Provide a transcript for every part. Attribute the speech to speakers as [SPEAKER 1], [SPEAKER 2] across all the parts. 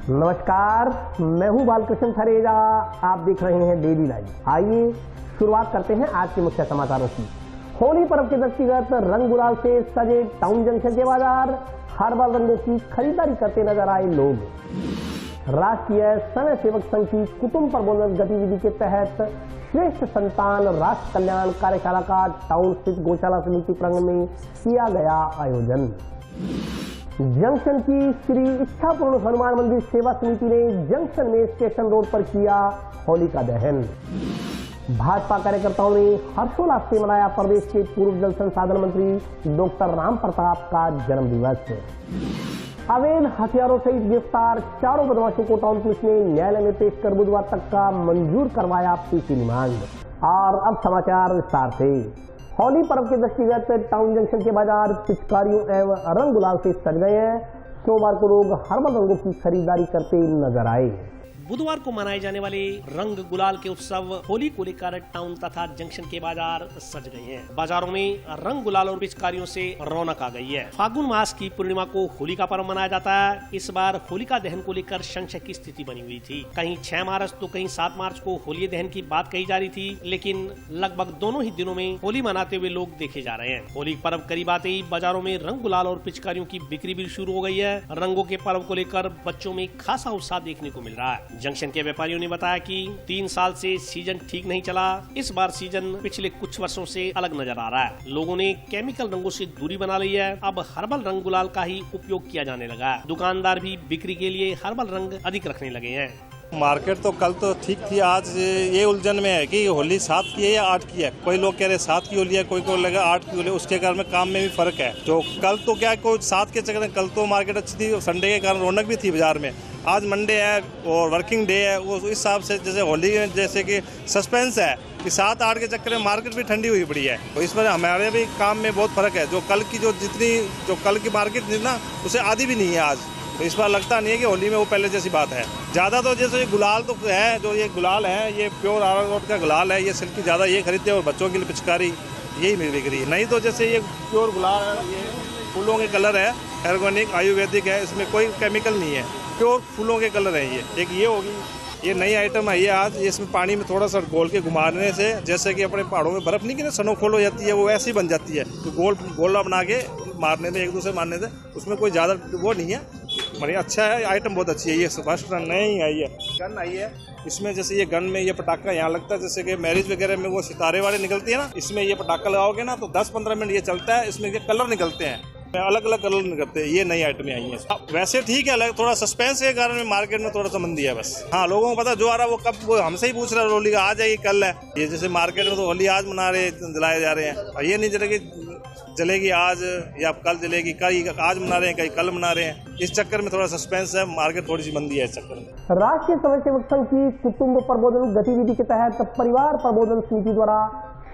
[SPEAKER 1] नमस्कार, मैं हूं बालकृष्ण थरेजा। आप देख रहे हैं डेली लाइव। आइए शुरुआत करते हैं आज के मुख्य समाचारों की। होली पर्व के दृष्टिगत रंग गुलाल से सजे टाउन जंक्शन के बाजार, हर्बल रंगों की खरीदारी करते नजर आए लोग। राष्ट्रीय स्वयं सेवक संघ की कुटुंब प्रबंधन गतिविधि के तहत श्रेष्ठ संतान राष्ट्र कल्याण कार्यशाला का टाउन स्थित गौशाला समिति प्रांगण में किया गया आयोजन। जंक्शन की श्री इच्छापूर्ण हनुमान मंदिर सेवा समिति ने जंक्शन में स्टेशन रोड पर किया होलिका दहन। भाजपा कार्यकर्ताओं ने हर्षोल्लास से मनाया प्रदेश के पूर्व जल संसाधन मंत्री डॉक्टर राम प्रताप का जन्म दिवस। अवैध हथियारों सहित गिरफ्तार 4 बदमाशों को टाउन पुलिस ने न्यायालय में पेश कर बुधवार तक का मंजूर करवाया पीसी रिमांड। और अब समाचार विस्तार से। होली पर्व के दृष्टिगत टाउन जंक्शन के बाजार पिचकारियों एवं रंग गुलाल से सज गए हैं। सोमवार को लोग हर्बल रंगों की खरीदारी करते नजर आए।
[SPEAKER 2] बुधवार को मनाए जाने वाले रंग गुलाल के उत्सव होली को लेकर टाउन तथा जंक्शन के बाजार सज गए हैं। बाजारों में रंग गुलाल और पिचकारियों से रौनक आ गई है। फागुन मास की पूर्णिमा को होली का पर्व मनाया जाता है। इस बार होलिका दहन को लेकर संशय की स्थिति बनी हुई थी। कहीं 6 मार्च तो कहीं 7 मार्च को होली दहन की बात कही जा रही थी, लेकिन लगभग दोनों ही दिनों में होली मनाते हुए लोग देखे जा रहे हैं। होली पर्व करीब आते ही बाजारों में रंग गुलाल और पिचकारियों की बिक्री भी शुरू हो गई है। रंगों के पर्व को लेकर बच्चों में खासा उत्साह देखने को मिल रहा है। जंक्शन के व्यापारियों ने बताया कि 3 साल से सीजन ठीक नहीं चला। इस बार सीजन पिछले कुछ वर्षों से अलग नजर आ रहा है। लोगों ने केमिकल रंगों से दूरी बना ली है। अब हर्बल रंग गुलाल का ही उपयोग किया जाने लगा है। दुकानदार भी बिक्री के लिए हर्बल रंग अधिक रखने लगे हैं।
[SPEAKER 3] मार्केट तो कल तो ठीक थी, आज ये उलझन में है कि होली 7 की है या 8 की है। कोई लोग कह रहे 7 की होली है, कोई को लगा 8 की होली। उसके कारण में काम में भी फर्क है। जो कल तो क्या कोई 7 के चक्कर में कल तो मार्केट अच्छी थी, संडे के कारण रौनक भी थी बाजार में। आज मंडे है और वर्किंग डे है, वो इस हिसाब से जैसे होली में जैसे कि सस्पेंस है कि 7-8 के चक्कर में मार्केट भी ठंडी हुई पड़ी है। तो इसमें हमारे भी काम में बहुत फर्क है। जो कल की जो कल की मार्केट थी ना, उसे आधी भी नहीं है आज। तो इस बार लगता नहीं है कि होली में वो पहले जैसी बात है। ज़्यादा तो जैसे ये गुलाल तो है, जो ये गुलाल है ये प्योर आरारोट का गुलाल है, ये सिल्की ज़्यादा ये खरीदते हैं और बच्चों के लिए पिचकारी यही मिल बिक रही है। नहीं तो जैसे ये प्योर गुलाल है, ये फूलों के कलर है, ऑर्गेनिक आयुर्वेदिक है, इसमें कोई केमिकल नहीं है, प्योर फूलों के कलर है। ये होगी, ये नई आइटम है। ये आज इसमें पानी में थोड़ा सा गोल के घुमाने से, जैसे कि अपने पहाड़ों में बर्फ़ नहीं कि स्नोफॉल हो जाती है, वो ऐसी बन जाती है। तो गोला बना के मारने से, एक दूसरे मारने से, उसमें कोई ज़्यादा वो नहीं है। बढ़िया अच्छा है, आइटम बहुत अच्छी है। ये फर्स्ट नई आई है, गन आई है। इसमें जैसे ये गन में ये पटाखा यहाँ लगता है, जैसे कि मैरिज वगैरह में वो सितारे वाले निकलती है ना, इसमें ये पटाखा लगाओगे ना तो 10-15 मिनट ये चलता है। इसमें ये कलर निकलते हैं, अलग अलग कलर निकलते हैं। ये नई आइटम आई है। वैसे ठीक है, अलग थोड़ा सस्पेंस के कारण में मार्केट में थोड़ा सा मंदी है बस। हाँ, लोगों को पता जो आ रहा है वो कब, वो हमसे ही पूछ रहा है होली का आज है कि कल है। ये जैसे मार्केट में तो होली आज मना रहे जलाए जा रहे हैं, और ये नहीं जलेगी आज या कल जलेगी, कई आज मना रहे हैं, कई कल मना रहे हैं। इस चक्कर में थोड़ा सस्पेंस है, मार्केट थोड़ी सी मंदी है इस चक्कर में।
[SPEAKER 1] राष्ट्रीय स्वयं सेवक संघ की कुटुंब प्रबोधन गतिविधि के तहत परिवार प्रबोधन समिति द्वारा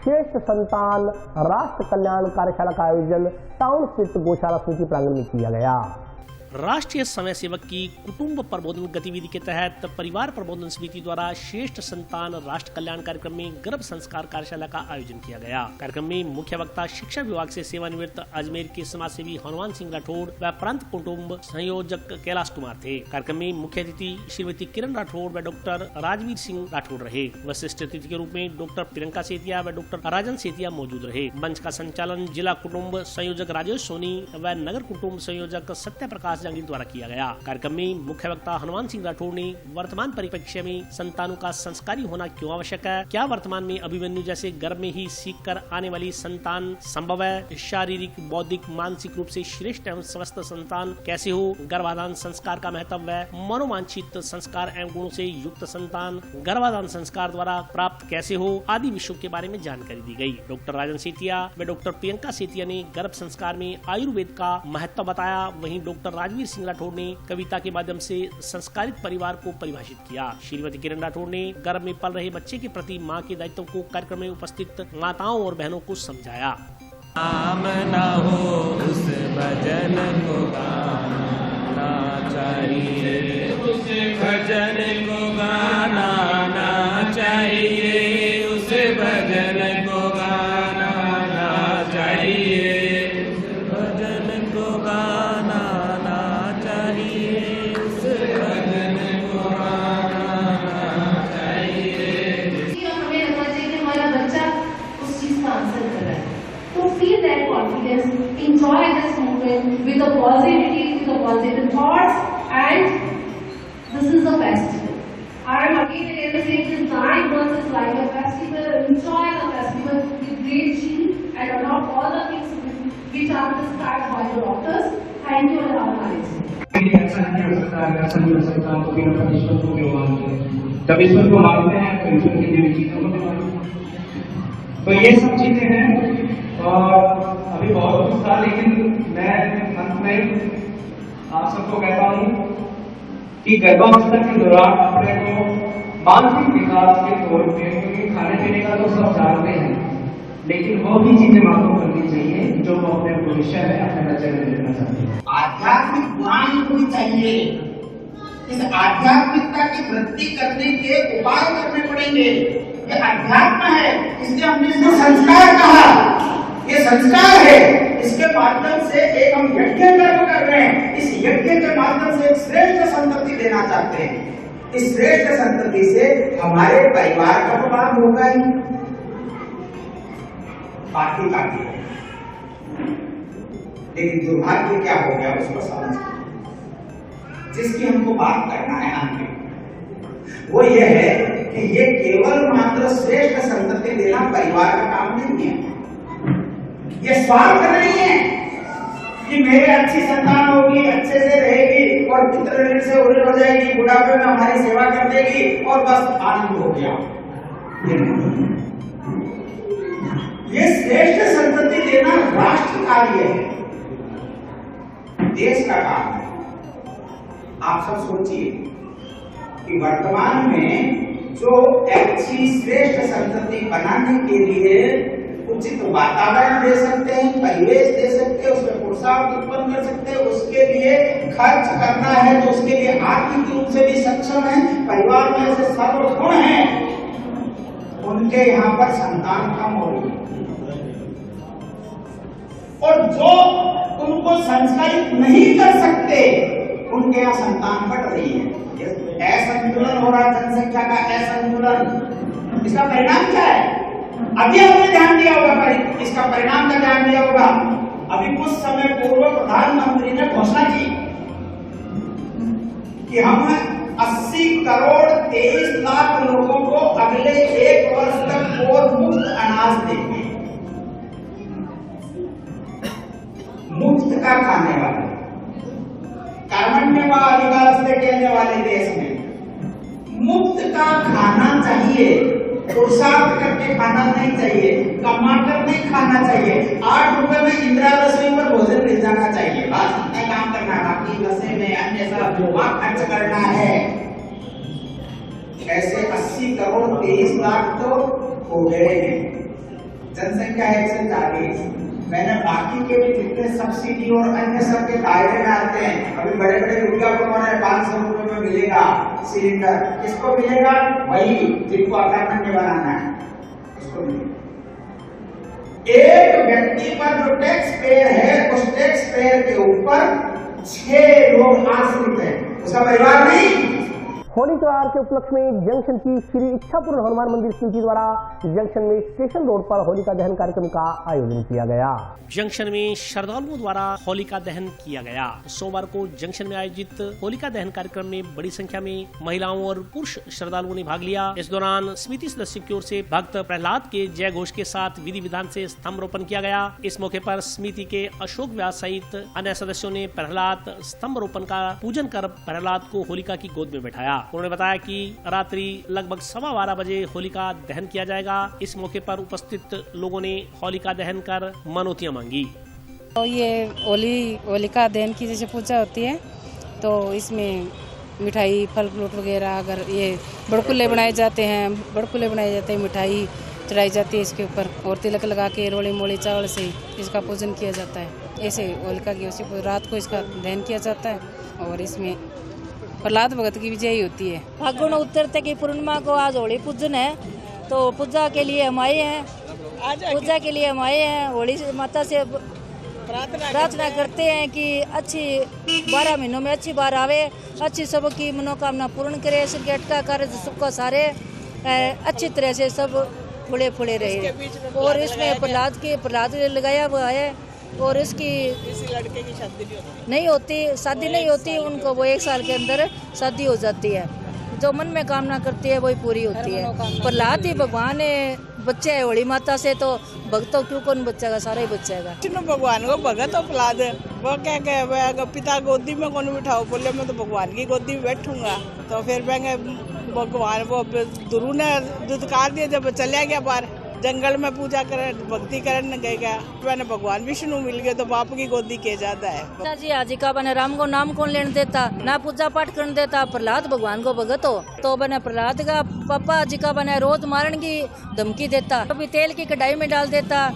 [SPEAKER 1] श्रेष्ठ संतान राष्ट्र कल्याण कार्यशाला का आयोजन टाउन स्थित गौशाला समिति प्रांगण में किया गया।
[SPEAKER 2] राष्ट्रीय स्वयं सेवक की कुटुंब प्रबोधन गतिविधि के तहत परिवार प्रबोधन समिति द्वारा श्रेष्ठ संतान राष्ट्र कल्याण कार्यक्रम में गर्भ संस्कार कार्यशाला का आयोजन किया गया। कार्यक्रम में मुख्य वक्ता शिक्षा विभाग से सेवानिवृत्त अजमेर के समाज सेवी हनुमान सिंह राठौड़ व प्रांत कुटुंब संयोजक कैलाश कुमार थे। कार्यक्रम में मुख्य अतिथि श्रीमती किरण राठौड़ व डॉक्टर राजवीर सिंह राठौड़ रहे। वशिष्ठ अतिथि के रूप में डॉक्टर प्रियंका सेतिया व डॉक्टर राजन सेतिया मौजूद रहे। मंच का संचालन जिला कुटुंब संयोजक राजेश सोनी व नगर कुटुंब संयोजक सत्य प्रकाश जहांगीर द्वारा किया गया। कार्यक्रम में मुख्य वक्ता हनुमान सिंह राठौड़ ने वर्तमान परिप्रेक्ष्य में संतानों का संस्कारी होना क्यों आवश्यक है, क्या वर्तमान में अभिमन्यु जैसे गर्भ में ही सीख कर आने वाली संतान संभव है, शारीरिक बौद्धिक मानसिक रूप से श्रेष्ठ एवं स्वस्थ संतान कैसे हो, गर्भाधान संस्कार का महत्व है, मनोवांछित संस्कार एवं गुणों से युक्त संतान गर्भाधान संस्कार द्वारा प्राप्त कैसे हो आदि विषयों के बारे में जानकारी दी गई। डॉक्टर राजन सेतिया व डॉक्टर प्रियंका सेतिया ने गर्भ संस्कार में आयुर्वेद का महत्व बताया। वहीं डॉक्टर राजवीर सिंह राठौड़ ने कविता के माध्यम से संस्कारित परिवार को परिभाषित किया। श्रीमती किरण राठौड़ ने गर्भ में पल रहे बच्चे के प्रति माँ के दायित्व को कार्यक्रम में उपस्थित माताओं और बहनों को समझाया।
[SPEAKER 4] नाम ना हो उस भजन को गाना चाहिए, उस भजन को गाना ना चाहिए, उस भजन को गाना ना चाहिए, उस भजन को गाना ना चाहिए, उस भजन
[SPEAKER 5] the positivity, with the positive thoughts, and this is the festival. I am again and again saying this 9 months is like a festival. Enjoy the festival with great zeal and adopt all the things which are prescribed by the doctors. Thank you and have a nice day.
[SPEAKER 6] ऐसा नहीं हो सकता, ऐसा नहीं हो सकता तो फिर अपन ईश्वर को क्यों मानते हैं? जब ईश्वर को मानते हैं तो ईश्वर की देवी चीजों को भी मानते हैं। तो ये सब चीजें हैं और अभी बहुत कुछ था, लेकिन मैं अंत में आप सबको कहता हूँ कि गर्भावस्था के दौरान अपने को मानसिक विकास के तौर पे, क्योंकि खाने पीने का तो सब जानते हैं, लेकिन वो भी चीजें मालूम करनी चाहिए जो वो अपने भविष्य में अपने बच्चे में देखना चाहते हैं।
[SPEAKER 7] आध्यात्मिक ज्ञान भी चाहिए। इस आध्यात्मिकता की वृद्धि करने के उपाय करने पड़ेंगे। ये अध्यात्म है, इसलिए हमने इसको संस्कार कहा। ये संस्कार है, इसके माध्यम से एक हम यज्ञ कर्म कर रहे हैं। इस यज्ञ के माध्यम से एक श्रेष्ठ संतति देना चाहते हैं। इस श्रेष्ठ संतति से हमारे परिवार का तो लाभ होगा ही, बाकी है। लेकिन दुर्भाग्य क्या हो गया उसको समझ, जिसकी हमको बात करना है अंत में, वो ये है कि ये केवल मात्र श्रेष्ठ संतति देना परिवार का काम नहीं है। ये स्वार्थ नहीं है कि मेरे अच्छी संतान होगी, अच्छे से रहेगी और पुत्र से उड़े हो जाएगी, बुढ़ापे में हमारी सेवा कर देगी और बस आनंद हो गया। ये श्रेष्ठ संतति देना राष्ट्र कार्य है, देश का काम है। आप सब सोचिए कि वर्तमान में जो अच्छी श्रेष्ठ संतति बनाने के लिए उचित वातावरण दे सकते हैं, परिवेश दे सकते हैं, उसमें पुरुषार्थ उत्पन्न कर सकते हैं, उसके लिए खर्च करना है तो उसके लिए आर्थिक रूप से भी सक्षम है, परिवार में ऐसे सर्वगुण हैं, उनके यहाँ पर संतान कम हो रही है। और जो उनको संस्कारित नहीं कर सकते उनके यहाँ संतान बढ़ रही है। असंतुलन हो रहा है, जनसंख्या का असंतुलन। इसका परिणाम क्या है? अभी आपने ध्यान दिया होगा, इसका परिणाम का ध्यान दिया होगा। अभी कुछ समय पूर्व प्रधानमंत्री ने घोषणा की कि हम 80 करोड़ 23 लाख लोगों को अगले 1 वर्ष तक और मुफ्त अनाज देंगे। मुफ्त का खाने वाले, कर्मण्य अधिकार से कहने वाले देश में मुफ्त का खाना चाहिए। पुरुषार्थ करके खाना नहीं चाहिए, कमाकर नहीं खाना चाहिए। 8 रुपए में इंदिरा रसोई पर भोजन मिल जाना चाहिए, बस इतना काम करना। बाकी रसोई में अन्य सब खर्च करना है। ऐसे 80 करोड़ 23 लाख तो हो गए हैं, जनसंख्या 140। मैंने बाकी के भी जितने सब्सिडी और अन्य सब के दायरे में आते हैं, अभी बड़े बड़े विज्ञापनों में 500 रुपए में मिलेगा सिलेंडर, किसको मिलेगा? वही जिनको अपार्टमेंट बनाना है उसको मिलेगा। एक व्यक्ति पर जो टैक्स पेयर है, उस टैक्स पेयर के ऊपर 6 लोग आश्रित हैं, उसका परिवार नहीं।
[SPEAKER 1] होली त्योहार के उपलक्ष्य में जंक्शन की श्री इच्छापुर हनुमान मंदिर समिति द्वारा जंक्शन में स्टेशन रोड पर होलिका दहन कार्यक्रम का आयोजन किया गया।
[SPEAKER 2] जंक्शन में श्रद्धालुओं द्वारा होलिका दहन किया गया। सोमवार को जंक्शन में आयोजित होलिका दहन कार्यक्रम में बड़ी संख्या में महिलाओं और पुरुष श्रद्धालुओं ने भाग लिया। इस दौरान समिति सदस्यों की ओर से भक्त प्रहलाद के जय घोष के साथ विधि विधान से स्तंभरोपण किया गया। इस मौके पर समिति के अशोक व्यास सहित अन्य सदस्यों ने प्रहलाद स्तंभरोपण का पूजन कर प्रहलाद को होलिका की गोद में बैठाया। उन्होंने बताया कि रात्रि लगभग 12:15 बजे होलिका दहन किया जाएगा। इस मौके पर उपस्थित लोगों ने होलिका दहन कर मनौतियां मांगी।
[SPEAKER 8] तो ये होलिका दहन की जैसे पूजा होती है, तो इसमें मिठाई, फल फ्रूट वगैरह, अगर ये बड़कुल्ले बनाए जाते हैं, मिठाई चढ़ाई जाती है इसके ऊपर, और तिलक लगा के रोली मोली चावल से इसका पूजन किया जाता है। ऐसे होलिका की उसी रात को इसका दहन किया जाता है। और इसमें प्रहलाद भगत की विजयी होती है।
[SPEAKER 9] फागुन उत्तरते की पूर्णिमा को आज होली पूजन है, तो पूजा के लिए हम आए हैं। होली माता से प्रार्थना करते हैं कि अच्छी 12 महीनों में अच्छी बार आवे, अच्छी सबकी मनोकामना पूर्ण करे, संकट का कार्य सबका सारे अच्छी तरह से सब फुले रहे। और इसमें प्रहलाद लगाया हुआ है और इसकी
[SPEAKER 10] किसी लड़के की शादी
[SPEAKER 9] शादी नहीं होती उनको, वो 1 साल के अंदर शादी हो जाती है। जो मन में कामना करती है वही पूरी होती है। प्रहलाद ही भगवान है, बच्चे है होली माता से, तो भक्तों क्यों कौन बचेगा, सारा ही बचेगा।
[SPEAKER 10] विष्णु भगवान को भगत और प्रहलाद वो क्या कहे, पिता गोदी में कौन बिठाओ, बोले मैं तो भगवान की गोदी में बैठूंगा। तो फिर भगवान वो गुरु ने दुदकार दिया, जब चलिया गया बाहर जंगल में पूजा करे भक्ति करने गया, मैंने भगवान विष्णु मिल गए तो बाप की गोदी के ज्यादा है।
[SPEAKER 9] जी आजी का बने राम को नाम कौन लेने देता, ना पूजा पाठ करने देता। प्रहलाद भगवान को भगत हो तो बने प्रहलाद का पापा जी का बने रोज मारने की धमकी देता, कभी तेल की कढ़ाई में डाल देता,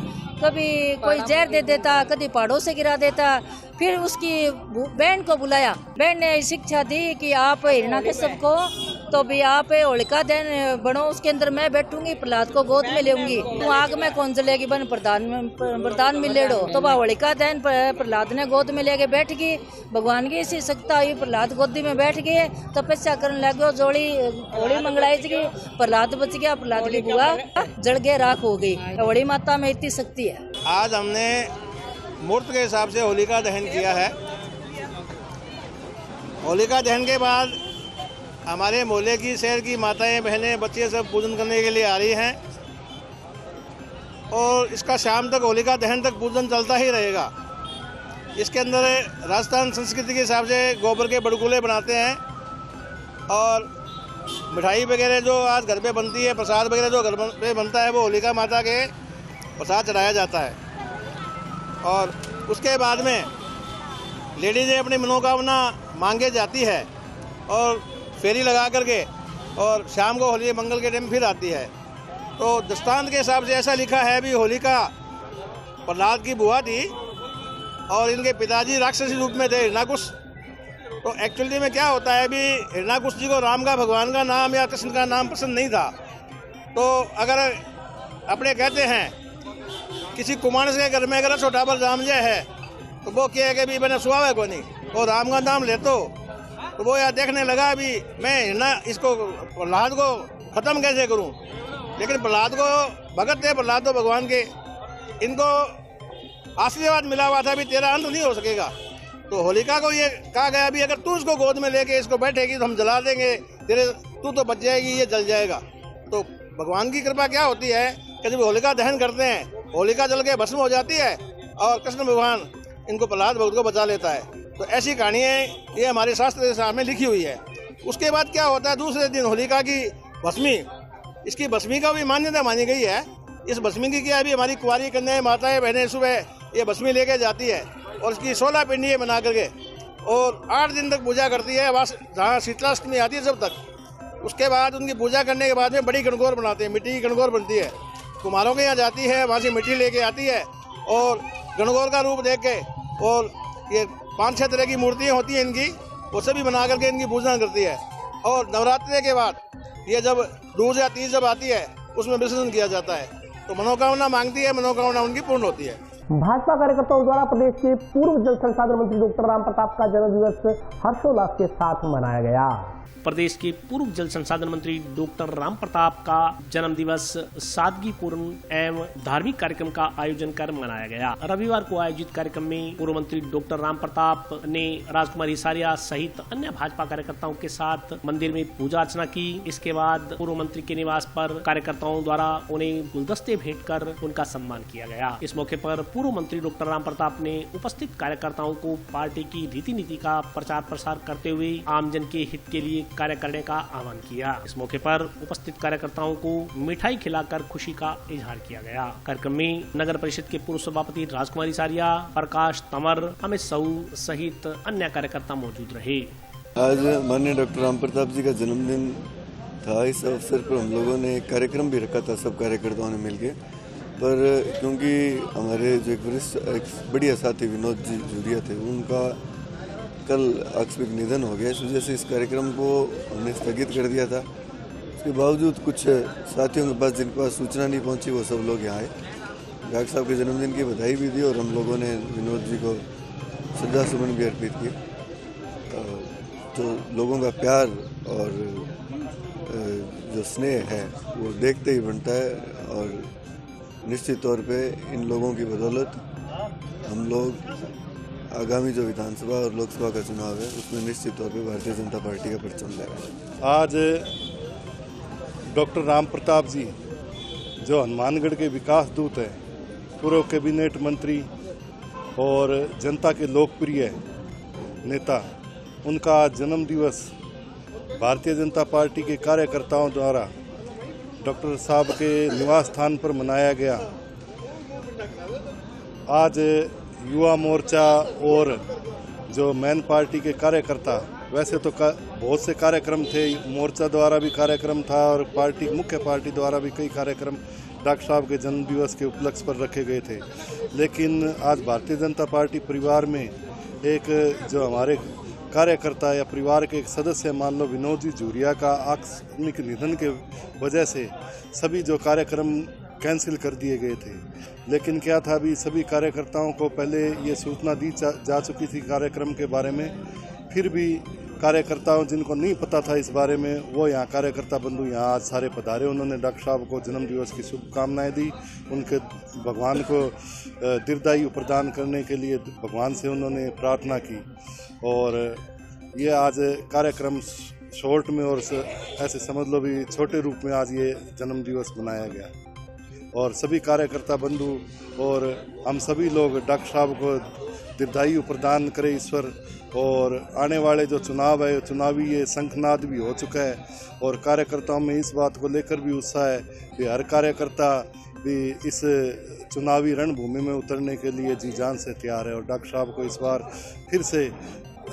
[SPEAKER 9] कभी कोई जहर दे देता, कभी पहाड़ों से गिरा देता। फिर उसकी बहन को बुलाया, बहन ने शिक्षा दी कि आप हिरण्याकश्यप को तो भी आप होलिका दहन बनो, उसके अंदर मैं बैठूंगी, प्रहलाद को गोद में लेऊंगी, तो आग में कौन जलेगी, बन वरदान मिलेड़ो। तो वह होलिका दहन प्रहलाद ने गोद में लेके बैठ गई, भगवान की ऐसी सत्ता हुई, प्रहलाद गोदी में बैठ गए, तपस्या करने लगे, जोड़ी होली मंगलाई जी, प्रहलाद बच गया, प्रहलाद की बुआ जल के राख हो गई। होली माता में इतनी शक्ति है।
[SPEAKER 11] आज हमने मुहूर्त के हिसाब से होलिका दहन किया है। होलिका दहन के बाद हमारे मोहल्ले की शहर की माताएं बहनें बच्चे सब पूजन करने के लिए आ रही हैं और इसका शाम तक होलिका दहन तक पूजन चलता ही रहेगा। इसके अंदर राजस्थान संस्कृति के हिसाब से गोबर के बड़कुले बनाते हैं और मिठाई वगैरह जो आज घर पे बनती है, प्रसाद वगैरह जो घर पे बनता है, वो होलिका माता के प्रसाद चढ़ाया जाता है। और उसके बाद में लेडीज़ें अपनी मनोकामना मांगे जाती है और फेरी लगा करके और शाम को होली मंगल के टाइम फिर आती है। तो दृष्टांत के हिसाब से ऐसा लिखा है भी होलिका प्रहलाद की बुआ थी और इनके पिताजी राक्षसी रूप में थे हिरण्याकुश। तो एक्चुअली में क्या होता है भी हिरण्याकुश जी को राम का भगवान का नाम या कृष्ण का नाम पसंद नहीं था। तो अगर अपने कहते हैं किसी कुमार के घर में अगर छोटा पर राम जय है तो वो क्या है कि भी मैंने सुहा है को नहीं, वो राम का नाम ले तो वो यार देखने लगा भी मैं इसको प्रहलाद को ख़त्म कैसे करूं। लेकिन प्रहलाद को भगत थे, प्रहलाद तो भगवान के, इनको आशीर्वाद मिला हुआ था भी तेरा अंत नहीं हो सकेगा। तो होलिका को ये कहा गया भी अगर तू उसको गोद में लेके इसको बैठेगी तो हम जला देंगे, तू तो बच जाएगी, ये जल जाएगा। तो भगवान की कृपा क्या होती है कि जब होलिका दहन करते हैं, होलिका जल के भस्म हो जाती है और कृष्ण भगवान इनको प्रहलाद भक्त को बचा लेता है। तो ऐसी कहानियाँ ये हमारे शास्त्र सामने लिखी हुई है। उसके बाद क्या होता है, दूसरे दिन होलिका की भस्मी, इसकी भस्मी का भी मान्यता मानी गई है। इस भस्मी की क्या है भी हमारी कुंवारी कन्याएं माताएं बहनें सुबह ये भस्मी लेके जाती है और इसकी 16 पिंडियाँ बना करके और 8 दिन तक पूजा करती है, वहाँ जहाँ शीतलाष्टमी आती है जब तक। उसके बाद उनकी पूजा करने के बाद में बड़ी गणगौर बनाते हैं, मिट्टी की गणगौर बनती है, कुम्हारों के यहाँ जाती है, वहाँ से मिट्टी लेके आती है और गणगौर का रूप देख के और ये 5-6 तरह की मूर्तियाँ होती हैं इनकी, वो सभी बना करके इनकी पूजा करती है। और नवरात्रि के बाद ये जब दूज या तीज जब आती है उसमें विसर्जन किया जाता है। तो मनोकामना मांगती है, मनोकामना उनकी पूर्ण होती है।
[SPEAKER 1] भाजपा कार्यकर्ताओं द्वारा प्रदेश के पूर्व जल संसाधन मंत्री डॉक्टर राम प्रताप का जन्मदिवस हर्षोल्लास के साथ मनाया गया।
[SPEAKER 2] प्रदेश के पूर्व जल संसाधन मंत्री डॉक्टर राम प्रताप का जन्म दिवस सादगीपूर्ण एवं धार्मिक कार्यक्रम का आयोजन कर मनाया गया। रविवार को आयोजित कार्यक्रम में पूर्व मंत्री डॉक्टर राम प्रताप ने राजकुमार हिसारिया सहित अन्य भाजपा कार्यकर्ताओं के साथ मंदिर में पूजा अर्चना की। इसके बाद पूर्व मंत्री के निवास पर कार्यकर्ताओं द्वारा उन्हें गुलदस्ते भेंट कर उनका सम्मान किया गया। इस मौके पर पूर्व मंत्री डॉक्टर राम प्रताप ने उपस्थित कार्यकर्ताओं को पार्टी की रीति नीति का प्रचार प्रसार करते हुए आमजन के हित के लिए कार्य करने का आह्वान किया। इस मौके पर उपस्थित कार्यकर्ताओं को मिठाई खिलाकर खुशी का इजहार किया गया। कार्यक्रम में नगर परिषद के पूर्व सभापति राजकुमार हिसारिया, प्रकाश तंवर, अमित साहू सहित अन्य कार्यकर्ता मौजूद रहे।
[SPEAKER 12] आज माननीय डॉक्टर राम प्रताप जी का जन्मदिन था। इस अवसर पर हम लोगों ने एक कार्यक्रम भी रखा था सब कार्यकर्ताओं ने मिलकर, पर क्योंकि हमारे जो एक बढ़िया साथी विनोद जी जूरिया थे, उनका कल आकस्मिक निधन हो गया। इस वजह से इस कार्यक्रम को हमने स्थगित कर दिया था। उसके बावजूद कुछ साथियों के पास जिनके पास सूचना नहीं पहुंची वो सब लोग यहाँ आए, डॉक्टर साहब के जन्मदिन की बधाई भी दी और हम लोगों ने विनोद जी को श्रद्धासुमन भी अर्पित किए। तो लोगों का प्यार और जो स्नेह है वो देखते ही बनता है और निश्चित तौर पे इन लोगों की बदौलत हम लोग आगामी जो विधानसभा और लोकसभा का चुनाव है उसमें निश्चित तौर पे भारतीय जनता पार्टी का परचम लहराएंगे।
[SPEAKER 3] आज डॉक्टर राम प्रताप जी जो हनुमानगढ़ के विकास दूत हैं, पूर्व कैबिनेट मंत्री और जनता के लोकप्रिय नेता, उनका जन्म दिवस भारतीय जनता पार्टी के कार्यकर्ताओं द्वारा डॉक्टर साहब के निवास स्थान पर मनाया गया। आज युवा मोर्चा और जो मैन पार्टी के कार्यकर्ता, वैसे तो बहुत से कार्यक्रम थे, मोर्चा द्वारा भी कार्यक्रम था और मुख्य पार्टी द्वारा भी कई कार्यक्रम डॉक्टर साहब के जन्म दिवस के उपलक्ष्य पर रखे गए थे। लेकिन आज भारतीय जनता पार्टी परिवार में एक जो हमारे कार्यकर्ता या परिवार के एक सदस्य मान लो विनोद जी झूरिया का आकस्मिक निधन के वजह से सभी जो कार्यक्रम कैंसिल कर दिए गए थे। लेकिन क्या था, अभी सभी कार्यकर्ताओं को पहले ये सूचना दी जा चुकी थी कार्यक्रम के बारे में, फिर भी कार्यकर्ताओं जिनको नहीं पता था इस बारे में, वो यहाँ कार्यकर्ता बंधु यहाँ आज सारे पधारे। उन्होंने डॉक्टर साहब को जन्म दिवस की शुभकामनाएं दी, उनके भगवान को दीर्घायु प्रदान करने के लिए भगवान से उन्होंने प्रार्थना की। और ये आज कार्यक्रम शॉर्ट में और ऐसे समझ लो भी छोटे रूप में आज ये जन्म दिवस मनाया गया। और सभी कार्यकर्ता बंधु और हम सभी लोग डॉक्टर साहब को दीर्घायु प्रदान करे ईश्वर। और आने वाले जो चुनाव है, चुनावी ये शंखनाद भी हो चुका है और कार्यकर्ताओं में इस बात को लेकर भी उत्साह है कि हर कार्यकर्ता भी इस चुनावी रणभूमि में उतरने के लिए जी जान से तैयार है। और डॉक्टर साहब को इस बार फिर से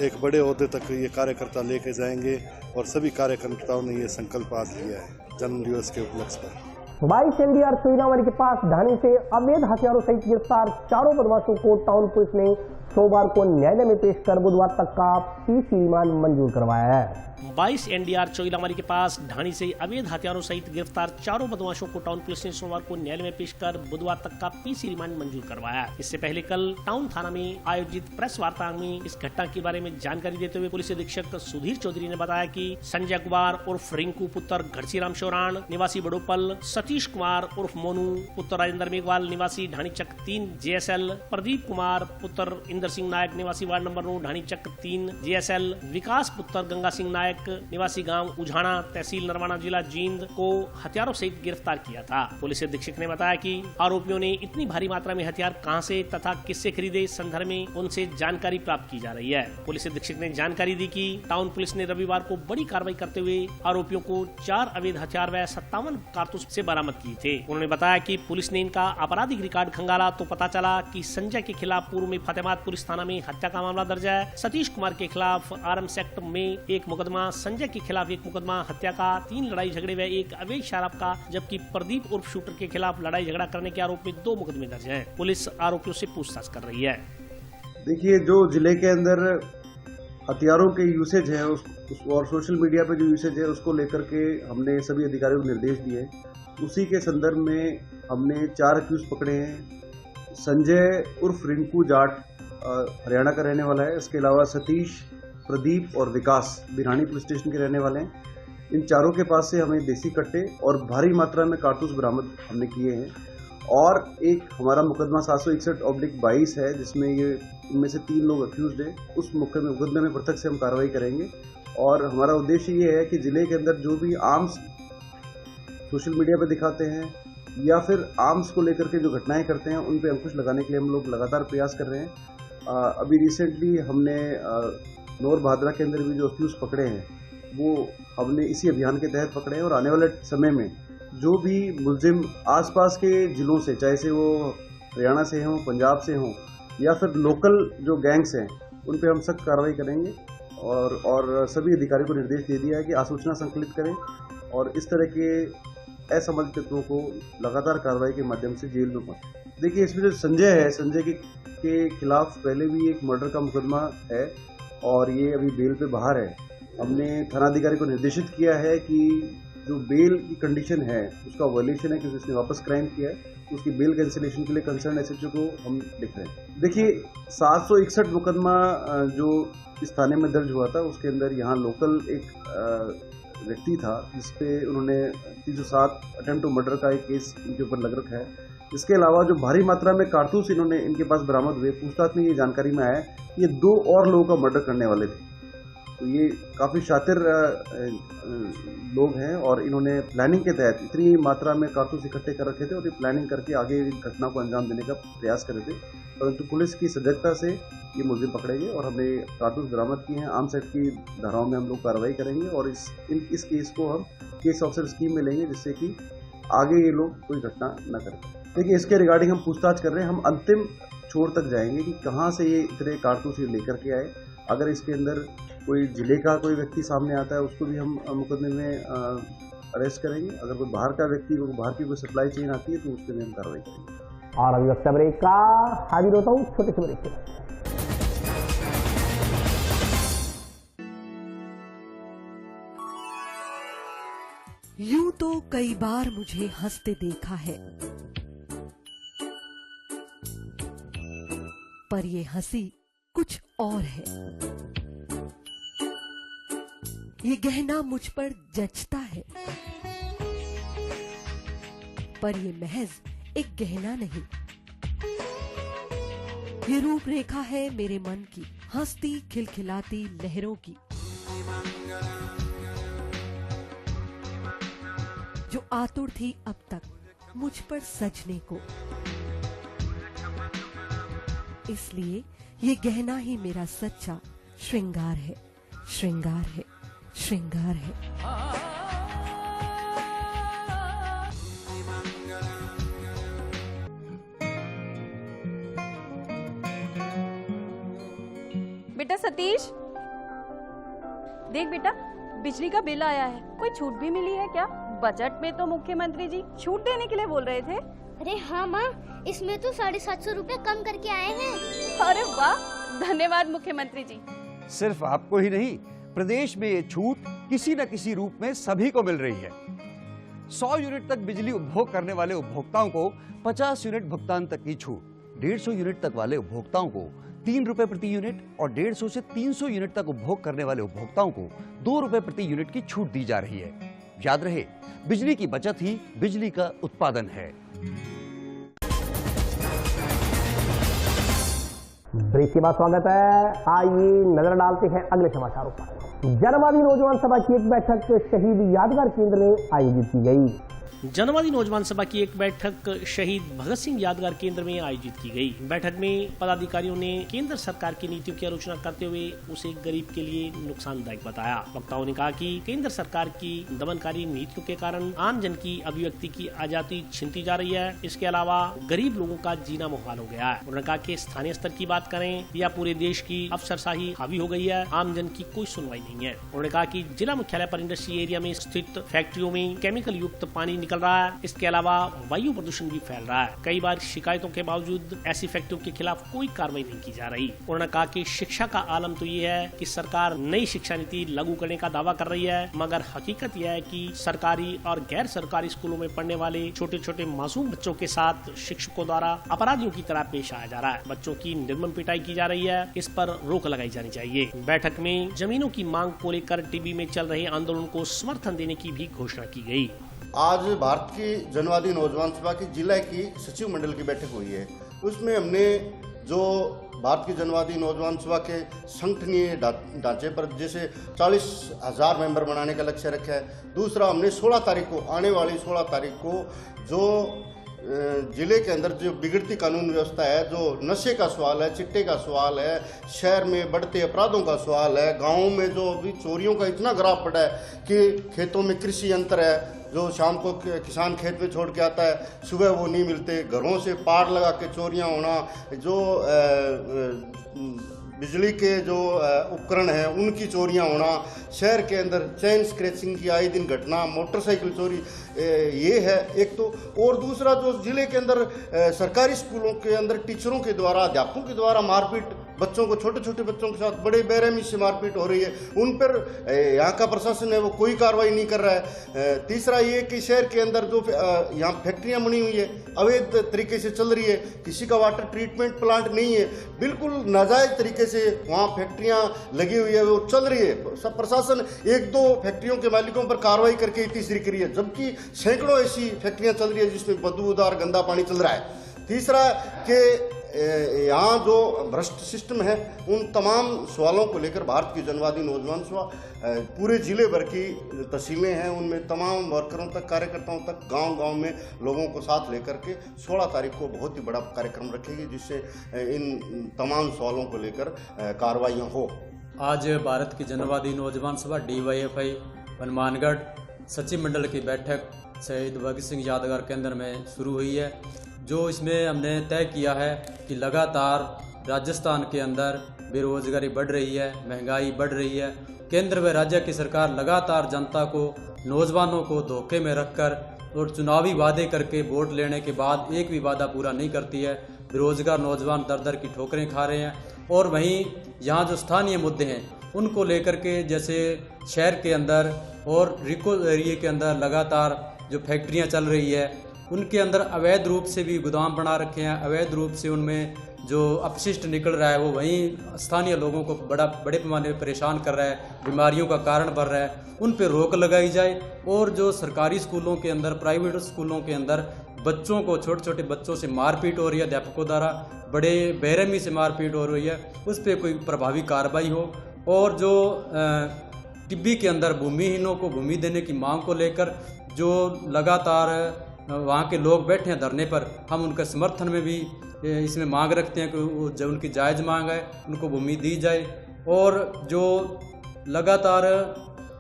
[SPEAKER 3] एक बड़े ओहदे तक ये कार्यकर्ता लेके जाएंगे और सभी कार्यकर्ताओं ने ये संकल्प आज लिया है जन्मदिवस के उपलक्ष्य पर।
[SPEAKER 1] 22 एनडीआर चोइलामणी के पास ढाणी से अवैध हथियारों सहित गिरफ्तार 4 बदमाशों को टाउन पुलिस ने सोमवार को न्यायालय में पेश कर बुधवार तक का पीसी रिमांड मंजूर करवाया है।
[SPEAKER 2] 22 एनडीआर चोइलामणी के पास ढाणी से अवैध हथियारों सहित गिरफ्तार 4 बदमाशों को टाउन पुलिस ने सोमवार को न्यायालय में पेश कर बुधवार तक का पीसी रिमांड मंजूर करवाया। इससे पहले कल टाउन थाना में आयोजित प्रेस वार्ता में इस घटना के बारे में जानकारी देते हुए पुलिस अधीक्षक सुधीर चौधरी ने बताया कि संजय कुमार उर्फ रिंकू पुत्र घड़सीराम शौरान निवासी बड़ोपल, सतीश कुमार उर्फ मोनू पुत्र राजेंद्र मेघवाल निवासी ढाणी चक 3 JSL, प्रदीप कुमार पुत्र इंदर सिंह नायक निवासी वार्ड नंबर 9 ढाणी चक 3 JSL, विकास पुत्र गंगा सिंह नायक निवासी गांव उझाना तहसील नरवाना जिला जींद को हथियारों सहित गिरफ्तार किया था। पुलिस अधीक्षक ने बताया कि आरोपियों ने इतनी भारी मात्रा में हथियार कहां से तथा किससे खरीदे, इस संदर्भ में उनसे जानकारी प्राप्त की जा रही है। पुलिस अधीक्षक ने जानकारी दी कि टाउन पुलिस ने रविवार को बड़ी कार्रवाई करते हुए आरोपियों को 4 अवैध हथियार व 57 कारतूस से बरामद किए थे। उन्होंने बताया कि पुलिस ने इनका आपराधिक रिकॉर्ड खंगाला तो पता चला कि संजय के खिलाफ पूर्व में फतेहाबाद पुलिस थाना में हत्या का मामला दर्ज है। सतीश कुमार के खिलाफ आर्म्स एक्ट में एक मुकदमा, संजय के खिलाफ एक मुकदमा हत्या का, 3 लड़ाई झगड़े व एक अवैध शराब का, जबकि प्रदीप उर्फ शूटर के खिलाफ लड़ाई झगड़ा करने के आरोप में 2 मुकदमे दर्ज हैं। पुलिस आरोपियों से पूछताछ कर रही है।
[SPEAKER 13] देखिए, जो जिले के अंदर हथियारों के यूसेज है और सोशल मीडिया पे जो यूसेज है उसको लेकर के हमने सभी अधिकारियों को निर्देश दिए। उसी के संदर्भ में हमने 4 अक्यूज पकड़े हैं। संजय उर्फ रिंकू जाट हरियाणा का रहने वाला है। इसके अलावा सतीश, प्रदीप और विकास बिरानी पुलिस स्टेशन के रहने वाले हैं। इन चारों के पास से हमें देसी कट्टे और भारी मात्रा में कारतूस बरामद हमने किए हैं। और एक हमारा मुकदमा 761/22 है जिसमें ये इनमें से 3 लोग अक्यूज्ड है। उस मुकदमे में पृथक से हम कार्रवाई करेंगे। और हमारा उद्देश्य ये है कि जिले के अंदर जो भी आर्म्स सोशल मीडिया पर दिखाते हैं या फिर आर्म्स को लेकर के जो घटनाएं करते हैं उन पे अंकुश लगाने के लिए हम लोग लगातार प्रयास कर रहे हैं। अभी रिसेंटली हमने नौर भादरा के अंदर भी जो अक्यूज पकड़े हैं वो हमने इसी अभियान के तहत पकड़े हैं। और आने वाले समय में जो भी मुलजिम आसपास के जिलों से, चाहे से वो हरियाणा से हों, पंजाब से हों या फिर लोकल जो गैंग्स हैं, उन पे हम सख्त कार्रवाई करेंगे। और सभी अधिकारियों को निर्देश दे दिया है कि आसूचना संकलित करें और इस तरह के असामाजिक तत्वों को लगातार कार्रवाई के माध्यम से जेल में पहुंचे। देखिए, इसमें जो संजय है, संजय के खिलाफ पहले भी एक मर्डर का मुकदमा है और ये अभी बेल पे बाहर है। हमने थानाधिकारी को निर्देशित किया है कि जो बेल की कंडीशन है उसका वायलेशन है क्योंकि उसने वापस क्राइम किया है, तो उसकी बेल कैंसिलेशन के लिए कंसर्न एसएचओ को हम लिख रहे हैं। देखिए, 761 मुकदमा जो इस थाने में दर्ज हुआ था उसके अंदर यहाँ लोकल एक व्यक्ति था जिसपे उन्होंने 307 अटेम्प्ट टू मर्डर का एक केस इनके ऊपर लग रखा है। इसके अलावा जो भारी मात्रा में कारतूस इन्होंने इनके पास बरामद हुए, पूछताछ में ये जानकारी में आया कि ये 2 और लोगों का मर्डर करने वाले थे। तो ये काफ़ी शातिर लोग हैं और इन्होंने प्लानिंग के तहत इतनी मात्रा में कारतूस इकट्ठे कर रखे थे और ये प्लानिंग करके आगे इस घटना को अंजाम देने का प्रयास कर रहे थे। परंतु पुलिस की सजगता से ये मुलजिम पकड़े गए और हमने कारतूस बरामद किए हैं। आर्म्स एक्ट की धाराओं में हम लोग कार्रवाई करेंगे और इस केस को हम केस ऑफिसर स्कीम में लेंगे, जिससे कि आगे ये लोग कोई घटना न करें। देखिए, इसके रिगार्डिंग हम पूछताछ कर रहे हैं। हम अंतिम छोर तक जाएंगे कि कहाँ से ये इतने कारतूस ये लेकर के आए। अगर इसके अंदर कोई जिले का कोई व्यक्ति सामने आता है, उसको भी हम मुकदमे में अरेस्ट करेंगे। अगर कोई बाहर का व्यक्ति, बाहर की कोई सप्लाई चेन आती है, तो उसके में हम कार्रवाई करेंगे।
[SPEAKER 1] और अभी वक्त ब्रेक का, हाजिर होता हूँ छोटे से ब्रेक के।
[SPEAKER 14] यूं तो कई बार मुझे हंसते देखा है, पर ये हंसी कुछ और है। ये गहना मुझ पर जचता है, पर ये महज एक गहना नहीं, ये रूपरेखा है मेरे मन की, हंसती खिलखिलाती लहरों की, जो आतुर थी अब तक मुझ पर सजने को। इसलिए ये गहना ही मेरा सच्चा श्रृंगार है, श्रृंगार है, श्रृंगार है।
[SPEAKER 15] बेटा सतीश, देख बेटा, बिजली का बिल आया है। कोई छूट भी मिली है क्या? बजट में तो मुख्यमंत्री जी छूट देने के लिए बोल रहे थे।
[SPEAKER 16] अरे हाँ माँ, इसमें तो 750 रुपए कम करके आए हैं।
[SPEAKER 15] अरे वाह, धन्यवाद मुख्यमंत्री जी।
[SPEAKER 17] सिर्फ आपको ही नहीं, प्रदेश में ये छूट किसी न किसी रूप में सभी को मिल रही है। 100 यूनिट तक बिजली उपभोग करने वाले उपभोक्ताओं को 50 यूनिट भुगतान तक की छूट, 150 यूनिट तक वाले उपभोक्ताओं को 3 रुपए प्रति यूनिट और 150 से 300 यूनिट तक उपभोग करने वाले उपभोक्ताओं को 2 रुपए प्रति यूनिट की छूट दी जा रही है। याद रहे, बिजली की बचत ही बिजली का उत्पादन है।
[SPEAKER 1] ब्रेक के बाद स्वागत है। आइए नजर डालते हैं अगले समाचारों पर। जनवादी नौजवान सभा की एक बैठक शहीद यादगार केंद्र में आयोजित की गई।
[SPEAKER 2] जनवादी नौजवान सभा की एक बैठक शहीद भगत सिंह यादगार केंद्र में आयोजित की गई। बैठक में पदाधिकारियों ने केंद्र सरकार की नीतियों की आलोचना करते हुए उसे गरीब के लिए नुकसानदायक बताया। वक्ताओं ने कहा कि केंद्र सरकार की दमनकारी नीतियों के कारण आम जन की अभिव्यक्ति की आजादी छीनती जा रही है। इसके अलावा गरीब लोगों का जीना मुहाल हो गया है। उन्होंने कहा कि स्थानीय स्तर की बात करें या पूरे देश की अफसरशाही हावी हो गई है, आम जन की कोई सुनवाई नहीं है। उन्होंने कहा कि जिला मुख्यालय पर इंडस्ट्री एरिया में स्थित फैक्ट्रियों में केमिकल युक्त पानी निकल रहा है। इसके अलावा वायु प्रदूषण भी फैल रहा है। कई बार शिकायतों के बावजूद ऐसी फैक्ट्रियों के खिलाफ कोई कार्रवाई नहीं की जा रही। उन्होंने कहा कि शिक्षा का आलम तो ये है कि सरकार नई शिक्षा नीति लागू करने का दावा कर रही है, मगर हकीकत यह है कि सरकारी और गैर सरकारी स्कूलों में पढ़ने वाले छोटे छोटे मासूम बच्चों के साथ शिक्षकों द्वारा अपराधियों की तरह पेश आया जा रहा है। बच्चों की निर्मम पिटाई की जा रही है। इस पर रोक लगाई जानी चाहिए। बैठक में जमीनों की मांग को लेकर टीबी में चल रहे आंदोलन को समर्थन देने की भी घोषणा की गई।
[SPEAKER 18] आज भारत की जनवादी नौजवान सभा की जिला की सचिव मंडल की बैठक हुई है। उसमें हमने जो भारत की जनवादी नौजवान सभा के संगठनीय ढांचे पर जैसे 40,000 मेंबर बनाने का लक्ष्य रखा है। दूसरा, हमने 16 तारीख को, आने वाली 16 तारीख को जो जिले के अंदर जो बिगड़ती कानून व्यवस्था है, जो नशे का सवाल है, चिट्टे का सवाल है, शहर में बढ़ते अपराधों का सवाल है, गाँव में जो अभी चोरियों का इतना ग्राफ पड़ा है कि खेतों में कृषि यंत्र है जो शाम को किसान खेत में छोड़ के आता है, सुबह वो नहीं मिलते, घरों से पार लगा के चोरियां होना, जो बिजली के जो उपकरण हैं उनकी चोरियां होना, शहर के अंदर चेन स्क्रैचिंग की आए दिन घटना, मोटरसाइकिल चोरी, ये है एक तो। और दूसरा, जो जिले के अंदर सरकारी स्कूलों के अंदर टीचरों के द्वारा, अध्यापकों के द्वारा मारपीट बच्चों को, छोटे छोटे बच्चों के साथ बड़े बेरहमी से मारपीट हो रही है। उन पर यहाँ का प्रशासन है वो कोई कार्रवाई नहीं कर रहा है। तीसरा ये कि शहर के अंदर जो यहाँ फैक्ट्रियाँ बनी हुई है, अवैध तरीके से चल रही है, किसी का वाटर ट्रीटमेंट प्लांट नहीं है, बिल्कुल नाजायज तरीके से वहाँ फैक्ट्रियाँ लगी हुई है, वो चल रही है। सब प्रशासन 1-2 फैक्ट्रियों के मालिकों पर कार्रवाई करके तीसरी करी है, जबकि सैकड़ों ऐसी फैक्ट्रियाँ चल रही है जिसमें बदबूदार गंदा पानी चल रहा है। तीसरा कि यहाँ जो भ्रष्ट सिस्टम है, उन तमाम सवालों को लेकर भारत की जनवादी नौजवान सभा पूरे जिले भर की तहसीलें हैं उनमें तमाम वर्करों तक, कार्यकर्ताओं तक, गांव-गांव में लोगों को साथ लेकर के 16 तारीख को बहुत ही बड़ा कार्यक्रम रखेगी, जिससे इन तमाम सवालों को लेकर कार्रवाइयाँ हो।
[SPEAKER 19] आज भारत की जनवादी नौजवान सभा DYFI हनुमानगढ़ सचिव मंडल की बैठक शहीद भगत सिंह यादगार केंद्र में शुरू हुई है। जो इसमें हमने तय किया है कि लगातार राजस्थान के अंदर बेरोजगारी बढ़ रही है, महंगाई बढ़ रही है, केंद्र व राज्य की सरकार लगातार जनता को, नौजवानों को धोखे में रखकर और चुनावी वादे करके वोट लेने के बाद एक भी वादा पूरा नहीं करती है। बेरोजगार नौजवान दर दर की ठोकरें खा रहे हैं। और वहीं यहाँ जो स्थानीय मुद्दे हैं उनको लेकर के, जैसे शहर के अंदर और रिको एरिया के अंदर लगातार जो फैक्ट्रियाँ चल रही है उनके अंदर अवैध रूप से भी गोदाम बना रखे हैं, अवैध रूप से उनमें जो अपशिष्ट निकल रहा है वो वहीं स्थानीय लोगों को बड़े पैमाने पर परेशान कर रहा है, बीमारियों का कारण बन रहा है। उन पर रोक लगाई जाए और जो सरकारी स्कूलों के अंदर, प्राइवेट स्कूलों के अंदर बच्चों को, छोटे छोटे बच्चों से मारपीट हो रही है, अध्यापकों द्वारा बड़े बेरहमी से मारपीट हो रही है, उस पर कोई प्रभावी कार्रवाई हो। और जो टिब्बी के अंदर भूमिहीनों को भूमि देने की मांग को लेकर जो लगातार वहाँ के लोग बैठे हैं धरने पर, हम उनके समर्थन में भी इसमें मांग रखते हैं कि वो जो उनकी जायज़ मांग है उनको भूमि दी जाए। और जो लगातार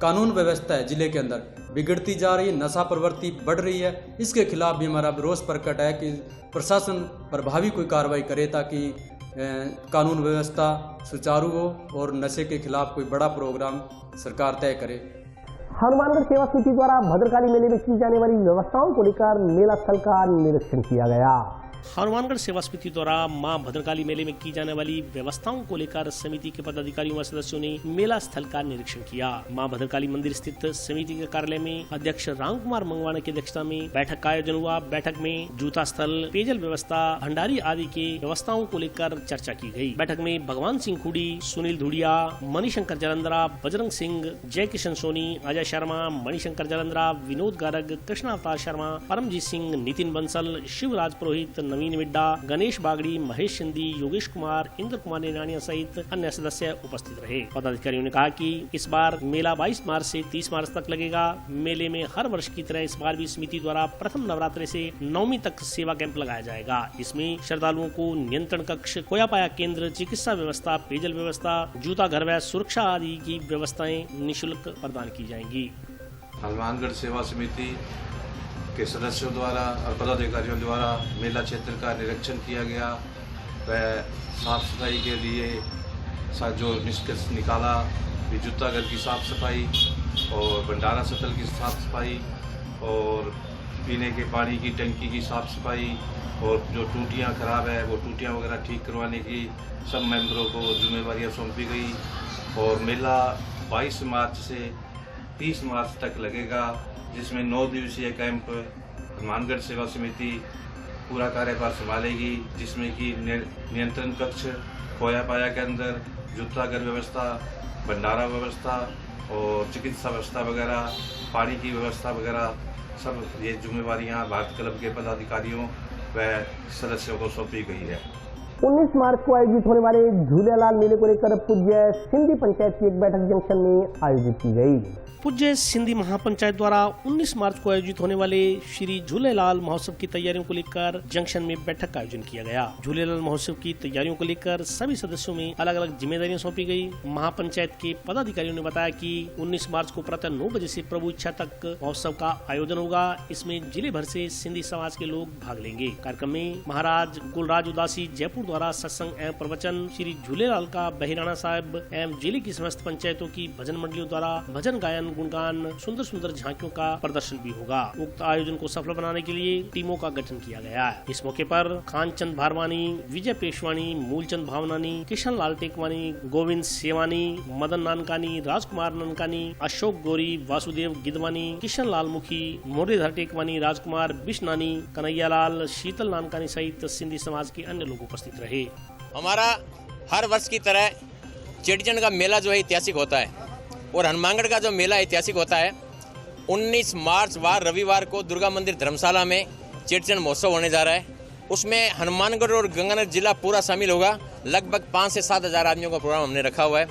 [SPEAKER 19] कानून व्यवस्था है जिले के अंदर बिगड़ती जा रही है, नशा प्रवृत्ति बढ़ रही है, इसके खिलाफ भी हमारा रोष प्रकट है कि प्रशासन प्रभावी कोई कार्रवाई करे ताकि कानून व्यवस्था सुचारू हो और नशे के खिलाफ कोई बड़ा प्रोग्राम सरकार तय करे।
[SPEAKER 1] हनुमानगढ़ सेवा समिति द्वारा भद्रकाली मेले में की जाने वाली व्यवस्थाओं को लेकर मेला स्थल का निरीक्षण किया गया।
[SPEAKER 2] हनुमानगढ़ सेवा समिति द्वारा मां भद्रकाली मेले में की जाने वाली व्यवस्थाओं को लेकर समिति के पदाधिकारियों व सदस्यों ने मेला स्थल का निरीक्षण किया। मां भद्रकाली मंदिर स्थित समिति के कार्यालय में अध्यक्ष रामकुमार मंगवाना की अध्यक्षता में बैठक का आयोजन हुआ। बैठक में जूता स्थल, पेयजल व्यवस्था, भंडारी आदि के व्यवस्थाओं को लेकर चर्चा की गयी। बैठक में भगवान सिंह खुड़ी, सुनील धुड़िया, मणिशंकर जलंधरा, बजरंग सिंह, जय किशन सोनी, अजय शर्मा, मणिशंकर जलंधरा, विनोद गारग, कृष्ण अवतार शर्मा, परमजीत सिंह, नितिन बंसल, शिवराज पुरोहित, नवीन मिड्डा, गणेश बागड़ी, महेश सिंधी, योगेश कुमार, इंद्र कुमार निरानिया सहित अन्य सदस्य उपस्थित रहे। पदाधिकारियों ने कहा कि इस बार मेला 22 मार्च से 30 मार्च तक लगेगा। मेले में हर वर्ष की तरह इस बार भी समिति द्वारा प्रथम नवरात्रि से नवमी तक सेवा कैंप लगाया जाएगा। इसमें श्रद्धालुओं को नियंत्रण कक्ष, खोया पाया केंद्र, चिकित्सा व्यवस्था, पेयजल व्यवस्था, जूता घर व सुरक्षा आदि की व्यवस्थाएं निःशुल्क प्रदान की जाएंगी।
[SPEAKER 20] हनुमानगढ़ सेवा समिति के सदस्यों द्वारा और पदाधिकारियों द्वारा मेला क्षेत्र का निरीक्षण किया गया। वह साफ सफाई के लिए जो निष्कर्ष निकाला, जूता घर की साफ सफाई और भंडारा स्थल की साफ सफाई और पीने के पानी की टंकी की साफ सफाई और जो टूटियाँ खराब है वो टूटियाँ वगैरह ठीक करवाने की सब मेंबरों को जिम्मेवारियाँ सौंपी गई। और मेला 22 मार्च से 30 मार्च तक लगेगा, जिसमें 9 दिवसीय कैंप हनुमानगढ़ सेवा समिति पूरा कार्यभार संभालेगी, जिसमें कि नियंत्रण कक्ष, खोया पाया के अंदर, जूता घर व्यवस्था, भंडारा व्यवस्था और चिकित्सा व्यवस्था वगैरह, पानी की व्यवस्था वगैरह सब ये जिम्मेवारियां भारत क्लब के पदाधिकारियों व सदस्यों को सौंपी गई है।
[SPEAKER 1] 19 मार्च को आयोजित होने वाले झूलेलाल मेले को लेकर पूज्य सिंधी पंचायत की एक बैठक जंक्शन में आयोजित की गई।
[SPEAKER 2] पूज्य सिंधी महापंचायत द्वारा 19 मार्च को आयोजित होने वाले श्री झूलेलाल महोत्सव की तैयारियों को लेकर जंक्शन में बैठक का आयोजन किया गया। झूलेलाल महोत्सव की तैयारियों को लेकर सभी सदस्यों में अलग अलग जिम्मेदारियां सौंपी गई। महापंचायत के पदाधिकारियों ने बताया कि 19 मार्च को प्रातः 9 बजे से प्रभु इच्छा तक महोत्सव का आयोजन होगा। इसमें जिले भर से सिंधी समाज के लोग भाग लेंगे। कार्यक्रम में महाराज गुलराज उदासी जयपुर द्वारा सत्संग एवं प्रवचन, श्री झूलेलाल का बहिराणा साहिब एवं जिले की समस्त पंचायतों की भजन मंडलियों द्वारा भजन गायन, गुणगान, सुंदर सुंदर झांकियों का प्रदर्शन भी होगा। उक्त आयोजन को सफल बनाने के लिए टीमों का गठन किया गया है। इस मौके पर खानचंद भारवानी, विजय पेशवानी, मूलचंद भावनानी, किशन लाल टेकवानी, गोविंद सेवानी, मदन नानकानी, राजकुमार नानकानी, अशोक गोरी, वासुदेव गिदवानी, किशन लाल मुखी, मुरलीधर टेकवानी, राजकुमार बिश्नानी, कन्हैया लाल, शीतल नानकानी सहित सिंधी समाज के अन्य लोग उपस्थित रहे।
[SPEAKER 21] हमारा हर वर्ष की तरह चेटीचंड का मेला जो है ऐतिहासिक होता है और हनुमानगढ़ का जो मेला ऐतिहासिक होता है। 19 मार्च वार रविवार को दुर्गा मंदिर धर्मशाला में चेटीचंड महोत्सव होने जा रहा है। उसमें हनुमानगढ़ और गंगानगर जिला पूरा शामिल होगा। लगभग 5 से 7 हज़ार आदमियों का प्रोग्राम हमने रखा हुआ है।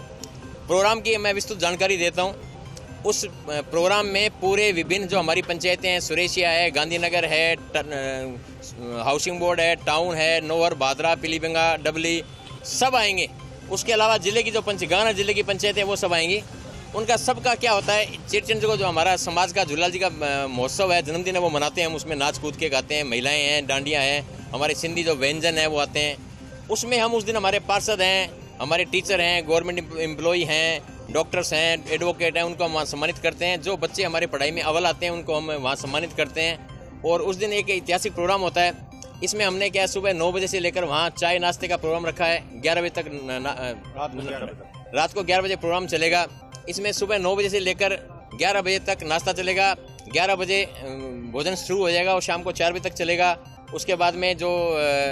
[SPEAKER 21] प्रोग्राम की मैं विस्तृत जानकारी देता हूँ। उस प्रोग्राम में पूरे विभिन्न जो हमारी पंचायतें हैं, सुरेशिया है, गांधीनगर है, हाउसिंग बोर्ड है, टाउन है, नोहर, भादरा, पीलीबंगा, डबली, सब आएंगे। उसके अलावा जिले की जो गंगानगर जिले की पंचायतें हैं वो सब आएंगी। उनका सबका क्या होता है, चेटीचंड को जो हमारा समाज का झूलेलाल जी का महोत्सव है, जन्मदिन है, वो मनाते हैं। हम उसमें नाच कूद के गाते हैं, महिलाएं हैं, डांडियाँ हैं, हमारे सिंधी जो व्यंजन है वो आते हैं। उसमें हम उस दिन हमारे पार्षद हैं, हमारे टीचर हैं, गवर्नमेंट एम्प्लॉय हैं, डॉक्टर्स हैं, एडवोकेट हैं, उनको हम वहाँ सम्मानित करते हैं। जो बच्चे हमारे पढ़ाई में अव्वल आते हैं उनको हम वहाँ सम्मानित करते हैं। और उस दिन एक ऐतिहासिक प्रोग्राम होता है। इसमें हमने क्या सुबह 9 बजे से लेकर वहाँ चाय नाश्ते का प्रोग्राम रखा है। 11 बजे तक रात को 11 बजे प्रोग्राम चलेगा। इसमें सुबह 9 बजे से लेकर 11 बजे तक नाश्ता चलेगा। 11 बजे भोजन शुरू हो जाएगा और शाम को 4 बजे तक चलेगा। उसके बाद में जो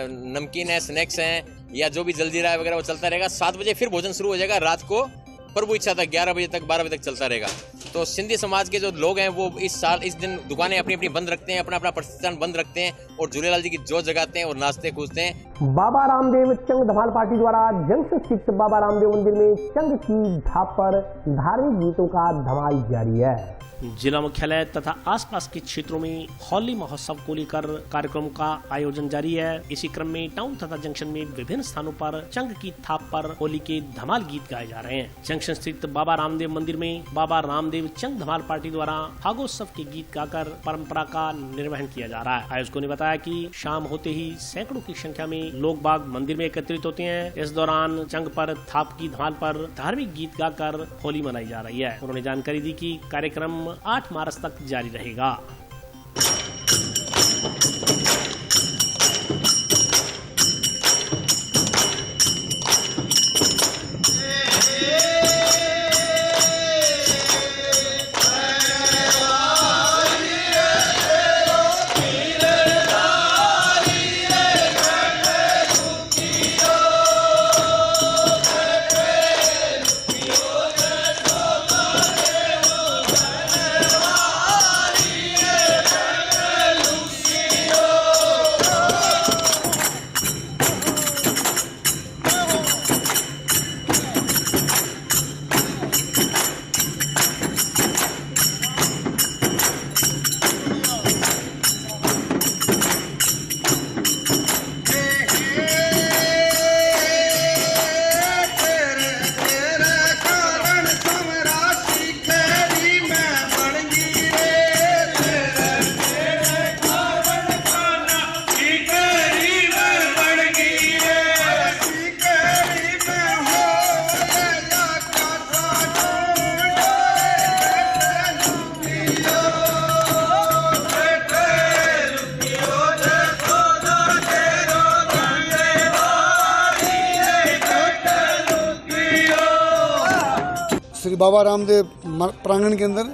[SPEAKER 21] नमकीन है, स्नैक्स हैं या जो भी जलजीरा वगैरह वो चलता रहेगा। 7 बजे फिर भोजन शुरू हो जाएगा। रात को प्रभु इच्छा तक 11 बजे तक 12 बजे तक चलता रहेगा। तो सिंधी समाज के जो लोग हैं वो इस दिन दुकानें अपनी अपनी बंद रखते हैं, अपना अपना प्रतिष्ठान बंद रखते हैं और झूलेलाल जी की जोत जगाते हैं और नाचते कूदते हैं।
[SPEAKER 1] बाबा रामदेव चंग धमाल पार्टी द्वारा जंक्शन स्थित बाबा रामदेव मंदिर में चंग की ढाप पर धार्मिक गीतों का धमाल जारी है।
[SPEAKER 2] जिला मुख्यालय तथा आसपास के क्षेत्रों में होली महोत्सव को लेकर कार्यक्रम का आयोजन जारी है। इसी क्रम में टाउन तथा जंक्शन में विभिन्न स्थानों पर चंग की थाप पर होली के धमाल गीत गाए जा रहे हैं। जंक्शन स्थित बाबा रामदेव मंदिर में बाबा रामदेव चंग धमाल पार्टी द्वारा फागोत्सव के गीत गाकर परंपरा का निर्वहन किया जा रहा है। आयोजकों ने बताया कि शाम होते ही सैकड़ों की संख्या में लोग बाग मंदिर में एकत्रित होते हैं। इस दौरान चंग पर थाप की धमाल पर धार्मिक गीत गाकर होली मनाई जा रही है। उन्होंने जानकारी दी कि कार्यक्रम 8 मार्च तक जारी रहेगा।
[SPEAKER 22] श्री बाबा रामदेव प्रांगण के अंदर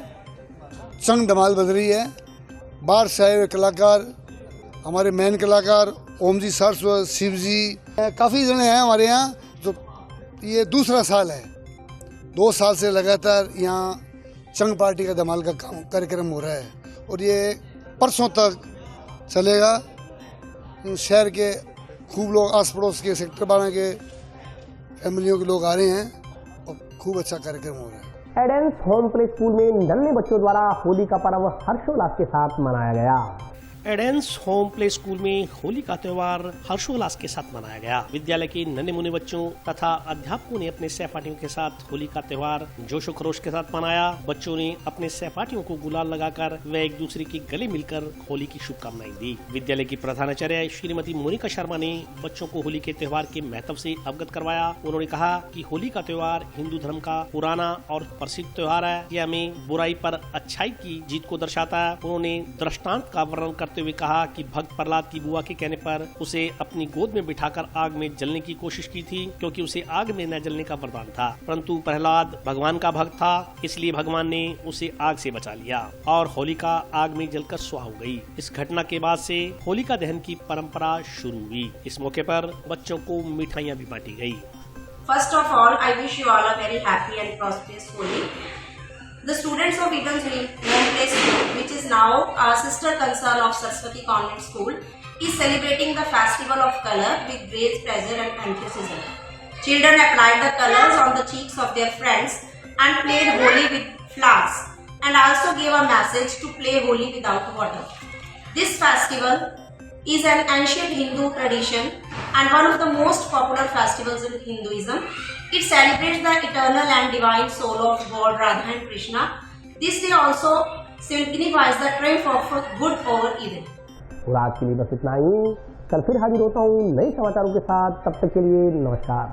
[SPEAKER 22] चंग धमाल बज रही है। बाहर से आए हुए कलाकार, हमारे मेन कलाकार ओम जी, सरस्वत, शिव जी, काफ़ी जने हैं हमारे यहाँ। जो ये दूसरा साल है, 2 साल से लगातार यहाँ चंग पार्टी का धमाल का कार्यक्रम हो रहा है और ये परसों तक चलेगा। शहर के खूब लोग, आस पड़ोस के सेक्टर 12 के फैमिलियों के लोग आ रहे हैं और खूब अच्छा कार्यक्रम हो रहा है।
[SPEAKER 1] एडेंस होम प्ले स्कूल में नन्हे बच्चों द्वारा होली का पर्व हर्षोल्लास के साथ मनाया गया।
[SPEAKER 2] एडेंस होम प्ले स्कूल में होली का त्योहार हर्षोल्लास के साथ मनाया गया। विद्यालय के नन्हे मुन्ने बच्चों तथा अध्यापकों ने अपने सहपाठियों के साथ होली का त्योहार जोशो खरोश के साथ मनाया। बच्चों ने अपने सहपाठियों को गुलाल लगाकर व एक दूसरे के गले मिलकर होली की शुभकामनाएं दी। विद्यालय की प्रधानाचार्य श्रीमती मोनिका शर्मा ने बच्चों को होली के त्योहार के महत्व से अवगत करवाया। उन्होंने कहा कि होली का त्योहार हिंदू धर्म का पुराना और प्रसिद्ध त्योहार है। यह हमें बुराई पर अच्छाई की जीत को दर्शाता है। उन्होंने दृष्टांत का वर्णन करते हुए कहा कि भक्त प्रहलाद की बुआ के कहने पर उसे अपनी गोद में बिठाकर आग में जलने की कोशिश की थी, क्योंकि उसे आग में न जलने का वरदान था। परंतु प्रहलाद भगवान का भक्त था, इसलिए भगवान ने उसे आग से बचा लिया और होलिका आग में जलकर स्वाहा हो गई। इस घटना के बाद से होलिका दहन की परंपरा शुरू हुई। इस मौके पर बच्चों को मिठाइयाँ भी बांटी गयी।
[SPEAKER 4] First of all, I wish you all a very happy and prosperous Holi. The students of Eden's Home Play School, which is now a sister concern of Saraswati Convent School, is celebrating the festival of color with great pleasure and enthusiasm. Children applied the colors on the cheeks of their friends and played Holi with flowers, and also gave a message to play Holi without water. This festival is an ancient Hindu tradition and one of the most popular festivals in Hinduism. It celebrates the eternal and divine soul of God Radha and Krishna. This day also signifies the triumph of good over evil.
[SPEAKER 1] और आज के लिए बस इतना ही। कल फिर हाजिर होता हूँ नए समाचारों के साथ। तब तक के लिए नमस्कार।